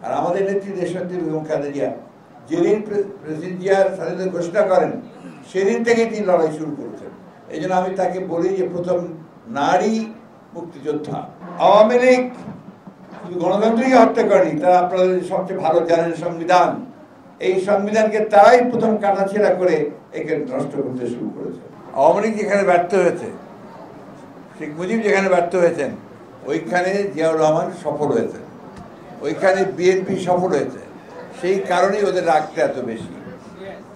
আর আমাদের নেত্রী দেশনেত্রী বেগম খালেদা জিয়া যেদিন প্রেসিডেন্ট জিয়ার স্বাধীনতা ঘোষণা করেন সেদিন থেকেই তিনি লড়াই শুরু করেছেন। এই জন্য আমি তাকে বলি যে প্রথম নারী মুক্তিযোদ্ধা। আওয়ামী লীগ শুধু গণতন্ত্রই হত্যা করেনি, তারা আপনারা সবচেয়ে ভালো জানেন সংবিধান, এই সংবিধানকে তারাই প্রথম কাটাছেঁড়া করে একে নষ্ট করতে শুরু করেছে। আওয়ামী লীগ যেখানে ব্যর্থ হয়েছে, শেখ মুজিব যেখানে ব্যর্থ হয়েছেন, ওইখানে জিয়াউর রহমান সফল হয়েছে, ওইখানে বিএনপি সফল হয়েছে। সেই কারণেই ওদের রাগটা এত বেশি।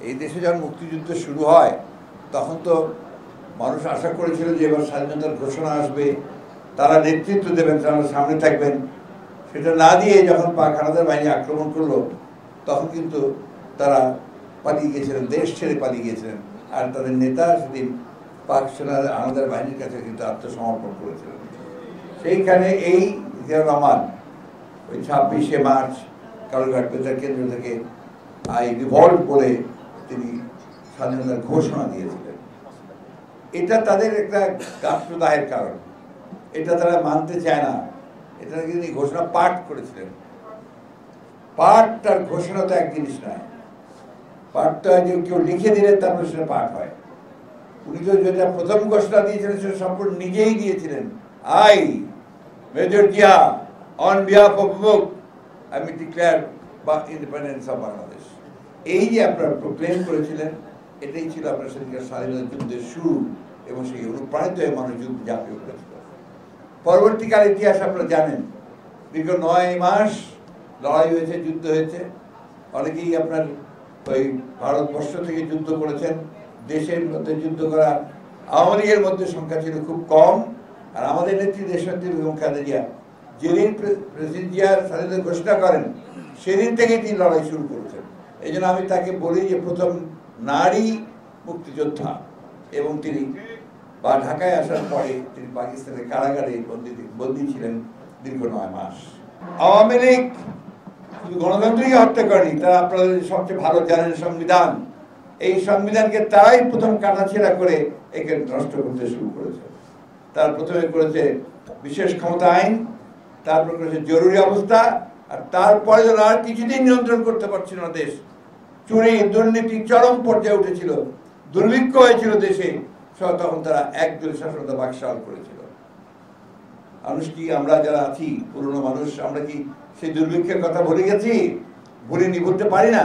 এই দেশে যখন মুক্তিযুদ্ধ শুরু হয় তখন তো মানুষ আশা করেছিল যে এবার স্বাধীনতার ঘোষণা আসবে, তারা নেতৃত্ব দেবেন, তারা সামনে থাকবেন। সেটা না দিয়ে যখন পাক হানাদার বাহিনী আক্রমণ করলো তখন কিন্তু তারা পালিয়ে গিয়েছিলেন, দেশ ছেড়ে পালিয়ে গিয়েছিলেন। আর তাদের নেতা সেদিন পাক সেনা হানাদার বাহিনীর কাছে কিন্তু আত্মসমর্পণ করেছিলেন। সেইখানে এই জিয়াউর রহমান ওই 26শে মার্চ কালুরঘাট বেতার কেন্দ্র থেকে আই রিভল্ট বলে তিনি স্বাধীনতার ঘোষণা দিয়েছিলেন। এটা তাদের একটা গাত্রদাহের কারণ, এটা তারা মানতে চায় না। এটা তিনি ঘোষণা পাঠ করেছিলেন। পাঠ আর ঘোষণা তো এক জিনিস নয়। পাঠ তো হয় যে কেউ লিখে দিলে তারপরে সেটা পাঠ হয়। উনি তো যেটা প্রথম ঘোষণা দিয়েছিলেন সেটা সম্পূর্ণ নিজেই দিয়েছিলেন। I major Zia on behalf of book আমি ডিক্লেয়ার বা ইন্ডিপেন্ডেন্স অফ বাংলাদেশ। এই যে আপনারা প্রক্লেম করেছিলেন, এটাই ছিল আপনার সেদিনকার স্বাধীনতা যুদ্ধের শুরু, এবং সেই অনুপ্রাণিত হয়ে মানুষ যুদ্ধ ঝাঁপিয়ে পড়েছিল। পরবর্তীকাল ইতিহাস আপনারা জানেন, দীর্ঘ 9 মাস লড়াই হয়েছে, যুদ্ধ হয়েছে। অনেকেই আপনার ওই ভারতবর্ষ থেকে যুদ্ধ করেছেন। দেশের মধ্যে যুদ্ধ করা আওয়ামী লীগের মধ্যে সংখ্যা ছিল খুব কম। আর আমাদের নেত্রী দেশনেত্রী বেগম খালেদা জিয়া যেদিন প্রেসিডেন্ট জিয়ার স্বাধীনতা ঘোষণা করেন সেদিন থেকেই তিনি লড়াই শুরু করেছেন। এই জন্য আমি তাকে বলি যে প্রথম নারী মুক্তিযোদ্ধা। এবং তিনি বা ঢাকায় আসার পরে তিনি পাকিস্তানের কারাগারে বন্দী ছিলেন দীর্ঘ 9 মাস। আওয়ামী লীগ শুধু গণতন্ত্রই হত্যা করেনি, তারা আপনারা সবচেয়ে ভালো জানেন সংবিধান, এই সংবিধানকে তারাই প্রথম কাটাছেঁড়া করে একে নষ্ট করতে শুরু করেছে। তার প্রথমে করেছে বিশেষ ক্ষমতা আইন, তারপর করেছে জরুরি অবস্থা, আর তারপরে যেন আর কিছুদিন নিয়ন্ত্রণ করতে পারছিল না দেশ। চুরি দুর্নীতি চরম পর্যায়ে উঠেছিল, দুর্ভিক্ষ হয়েছিল দেশে, তখন তারা একদলীয় শাসনতা বাকশাল করেছিল। মানুষ কি, আমরা যারা আছি পুরনো মানুষ, আমরা কি সেই দুর্ভিক্ষের কথা ভুলে গেছি? ভুলিনি, ভুলতে পারি না।